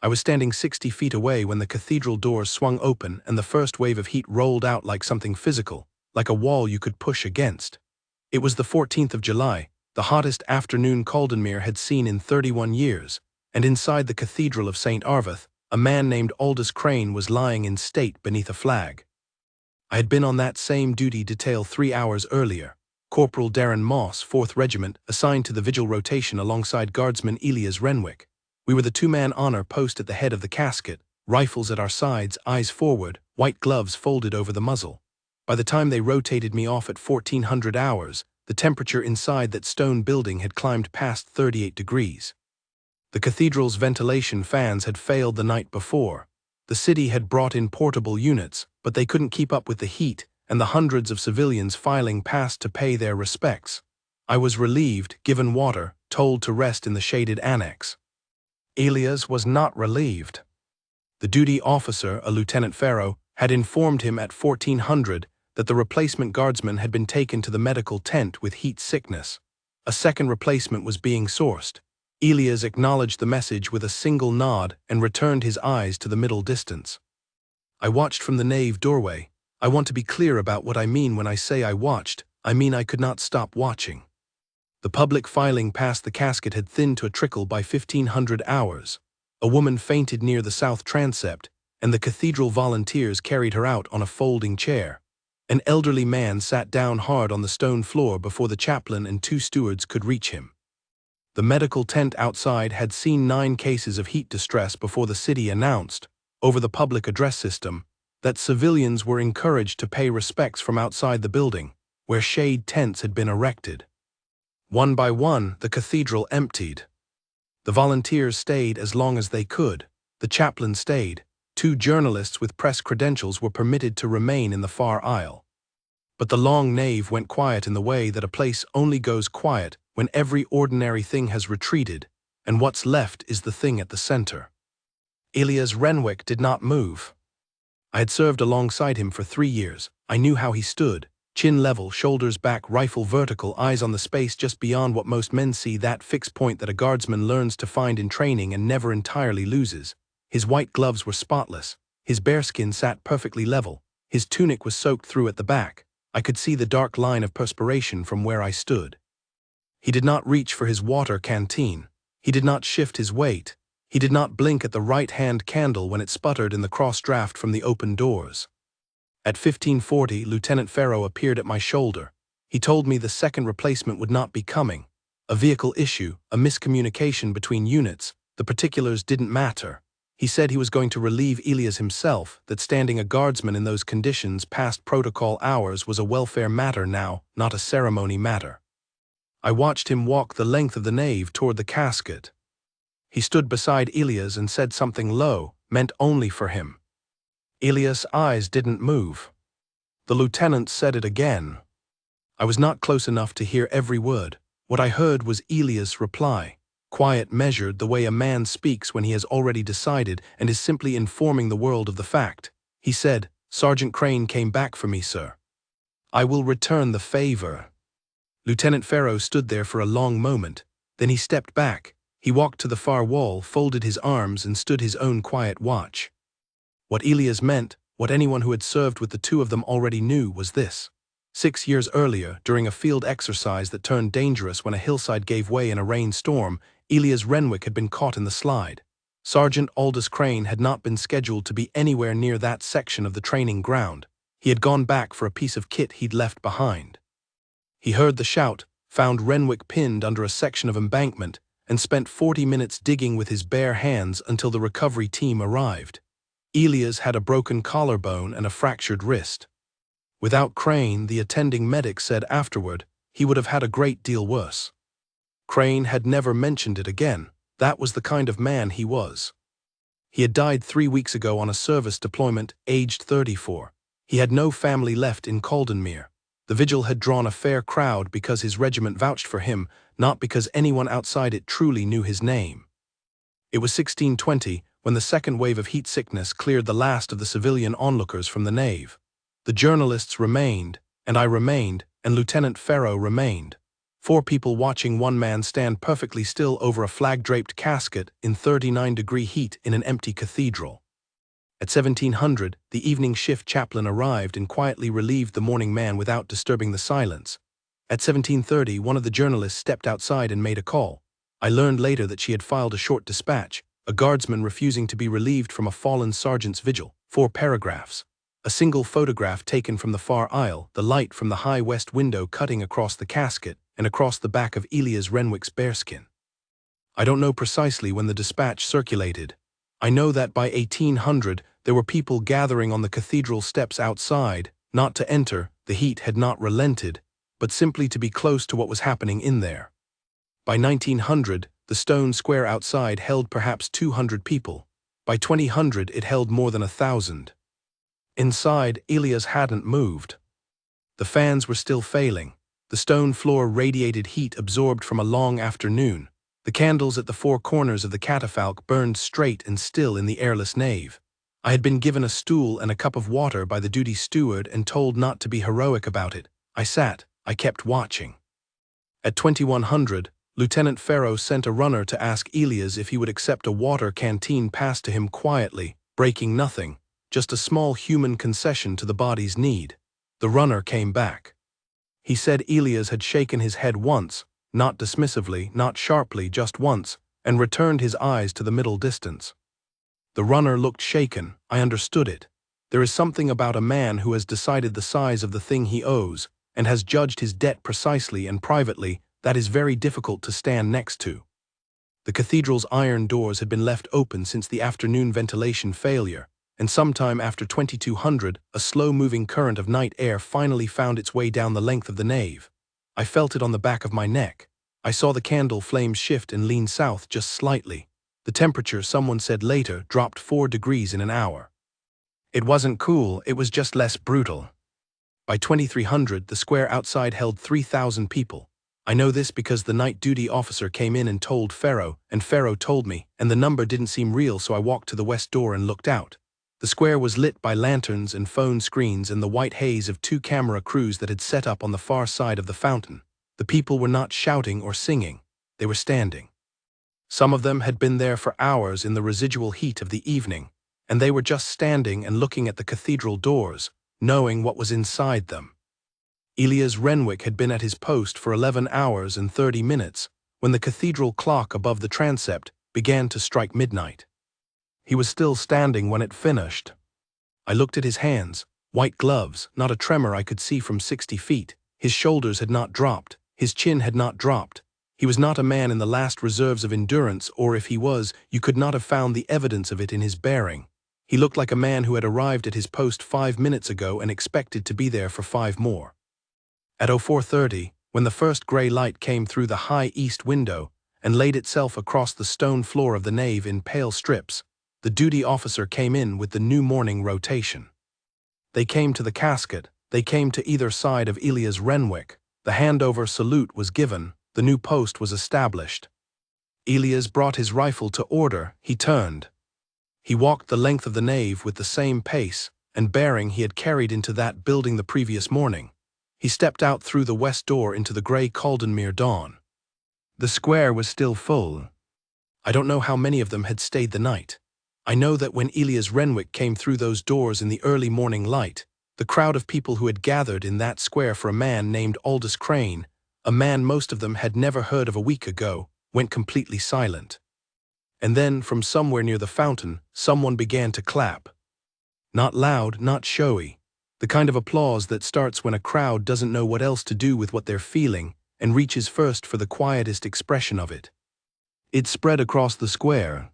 I was standing 60 feet away when the cathedral doors swung open and the first wave of heat rolled out like something physical, like a wall you could push against. It was the 14th of July, the hottest afternoon Caldenmere had seen in 31 years, and inside the Cathedral of St. Arvath, a man named Aldous Crane was lying in state beneath a flag. I had been on that same duty detail 3 hours earlier. Corporal Darren Moss, 4th Regiment, assigned to the vigil rotation alongside Guardsman Elias Renwick. We were the two-man honor post at the head of the casket, rifles at our sides, eyes forward, white gloves folded over the muzzle. By the time they rotated me off at 1400 hours, the temperature inside that stone building had climbed past 38 degrees. The cathedral's ventilation fans had failed the night before. The city had brought in portable units, but they couldn't keep up with the heat and the hundreds of civilians filing past to pay their respects. I was relieved, given water, told to rest in the shaded annex. Elias was not relieved. The duty officer, a Lieutenant Farrow, had informed him at 1400 that the replacement guardsman had been taken to the medical tent with heat sickness. A second replacement was being sourced. Elias acknowledged the message with a single nod and returned his eyes to the middle distance. I watched from the nave doorway. I want to be clear about what I mean when I say I watched. I mean I could not stop watching. The public filing past the casket had thinned to a trickle by 1500 hours. A woman fainted near the south transept, and the cathedral volunteers carried her out on a folding chair. An elderly man sat down hard on the stone floor before the chaplain and 2 stewards could reach him. The medical tent outside had seen 9 cases of heat distress before the city announced, over the public address system, that civilians were encouraged to pay respects from outside the building, where shade tents had been erected. One by one, the cathedral emptied. The volunteers stayed as long as they could. The chaplain stayed. 2 journalists with press credentials were permitted to remain in the far aisle. But the long nave went quiet in the way that a place only goes quiet when every ordinary thing has retreated, and what's left is the thing at the center. Elias Renwick did not move. I had served alongside him for 3 years. I knew how he stood, chin level, shoulders back, rifle vertical, eyes on the space just beyond what most men see, that fixed point that a guardsman learns to find in training and never entirely loses. His white gloves were spotless. His bearskin sat perfectly level. His tunic was soaked through at the back. I could see the dark line of perspiration from where I stood. He did not reach for his water canteen. He did not shift his weight. He did not blink at the right-hand candle when it sputtered in the cross-draft from the open doors. At 1540, Lieutenant Farrow appeared at my shoulder. He told me the second replacement would not be coming. A vehicle issue, a miscommunication between units, the particulars didn't matter. He said he was going to relieve Elias himself, that standing a guardsman in those conditions past protocol hours was a welfare matter now, not a ceremony matter. I watched him walk the length of the nave toward the casket. He stood beside Elias and said something low, meant only for him. Elias' eyes didn't move. The lieutenant said it again. I was not close enough to hear every word. What I heard was Elias' reply. Quiet, measured, the way a man speaks when he has already decided and is simply informing the world of the fact. He said, "Sergeant Crane came back for me, sir. I will return the favor." Lieutenant Farrow stood there for a long moment. Then he stepped back. He walked to the far wall, folded his arms, and stood his own quiet watch. What Elias meant, what anyone who had served with the 2 of them already knew, was this. 6 years earlier, during a field exercise that turned dangerous when a hillside gave way in a rainstorm, Elias Renwick had been caught in the slide. Sergeant Aldous Crane had not been scheduled to be anywhere near that section of the training ground. He had gone back for a piece of kit he'd left behind. He heard the shout, found Renwick pinned under a section of embankment, and spent 40 minutes digging with his bare hands until the recovery team arrived. Elias had a broken collarbone and a fractured wrist. Without Crane, the attending medic said afterward, he would have had a great deal worse. Crane had never mentioned it again. That was the kind of man he was. He had died 3 weeks ago on a service deployment, aged 34. He had no family left in Caldenmere. The vigil had drawn a fair crowd because his regiment vouched for him, not because anyone outside it truly knew his name. It was 1620 when the second wave of heat sickness cleared the last of the civilian onlookers from the nave. The journalists remained, and I remained, and Lieutenant Farrow remained. 4 people watching one man stand perfectly still over a flag-draped casket in 39-degree heat in an empty cathedral. At 1700, the evening shift chaplain arrived and quietly relieved the mourning man without disturbing the silence. At 1730, one of the journalists stepped outside and made a call. I learned later that she had filed a short dispatch, a guardsman refusing to be relieved from a fallen sergeant's vigil. 4 paragraphs. A single photograph taken from the far aisle, the light from the high west window cutting across the casket and across the back of Elias Renwick's bearskin. I don't know precisely when the dispatch circulated. I know that by 1800 there were people gathering on the cathedral steps outside, not to enter, the heat had not relented, but simply to be close to what was happening in there. By 1900, the stone square outside held perhaps 200 people. By 2000 it held more than 1,000. Inside, Elias hadn't moved. The fans were still failing. The stone floor radiated heat absorbed from a long afternoon. The candles at the 4 corners of the catafalque burned straight and still in the airless nave. I had been given a stool and a cup of water by the duty steward and told not to be heroic about it. I sat, I kept watching. At 2100, Lieutenant Farrow sent a runner to ask Elias if he would accept a water canteen passed to him quietly, breaking nothing, just a small human concession to the body's need. The runner came back. He said Elias had shaken his head once, not dismissively, not sharply, just once, and returned his eyes to the middle distance. The runner looked shaken. I understood it. There is something about a man who has decided the size of the thing he owes, and has judged his debt precisely and privately, that is very difficult to stand next to. The cathedral's iron doors had been left open since the afternoon ventilation failure, and sometime after 2200, a slow-moving current of night air finally found its way down the length of the nave. I felt it on the back of my neck. I saw the candle flame shift and lean south just slightly. The temperature, someone said later, dropped 4 degrees in an hour. It wasn't cool, it was just less brutal. By 2300, the square outside held 3,000 people. I know this because the night duty officer came in and told Farrow, and Farrow told me, and the number didn't seem real, so I walked to the west door and looked out. The square was lit by lanterns and phone screens and the white haze of 2 camera crews that had set up on the far side of the fountain. The people were not shouting or singing. They were standing. Some of them had been there for hours in the residual heat of the evening, and they were just standing and looking at the cathedral doors, knowing what was inside them. Elias Renwick had been at his post for 11 hours and 30 minutes when the cathedral clock above the transept began to strike midnight. He was still standing when it finished. I looked at his hands, white gloves, not a tremor I could see from 60 feet. His shoulders had not dropped, his chin had not dropped. He was not a man in the last reserves of endurance, or if he was, you could not have found the evidence of it in his bearing. He looked like a man who had arrived at his post 5 minutes ago and expected to be there for 5 more. At 04:30, when the first grey light came through the high east window and laid itself across the stone floor of the nave in pale strips, the duty officer came in with the new morning rotation. They came to the casket, they came to either side of Elias Renwick. The handover salute was given, the new post was established. Elias brought his rifle to order, he turned. He walked the length of the nave with the same pace and bearing he had carried into that building the previous morning. He stepped out through the west door into the grey Caldenmere dawn. The square was still full. I don't know how many of them had stayed the night. I know that when Elias Renwick came through those doors in the early morning light, the crowd of people who had gathered in that square for a man named Aldous Crane, a man most of them had never heard of a week ago, went completely silent. And then, from somewhere near the fountain, someone began to clap. Not loud, not showy. The kind of applause that starts when a crowd doesn't know what else to do with what they're feeling and reaches first for the quietest expression of it. It spread across the square.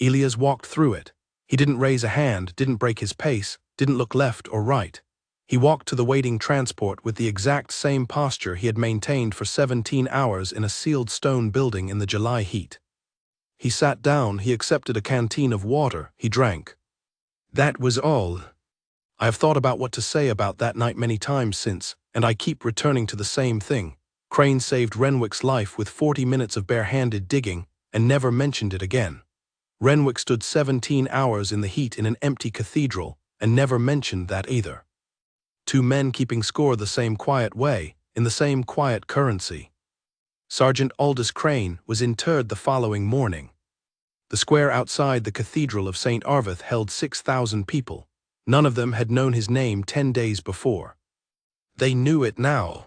Elias walked through it. He didn't raise a hand, didn't break his pace, didn't look left or right. He walked to the waiting transport with the exact same posture he had maintained for 17 hours in a sealed stone building in the July heat. He sat down, he accepted a canteen of water, he drank. That was all. I have thought about what to say about that night many times since, and I keep returning to the same thing. Crane saved Renwick's life with 40 minutes of bare-handed digging and never mentioned it again. Renwick stood 17 hours in the heat in an empty cathedral and never mentioned that either. 2 men keeping score the same quiet way, in the same quiet currency. Sergeant Aldous Crane was interred the following morning. The square outside the Cathedral of St. Arvath held 6,000 people. None of them had known his name 10 days before. They knew it now.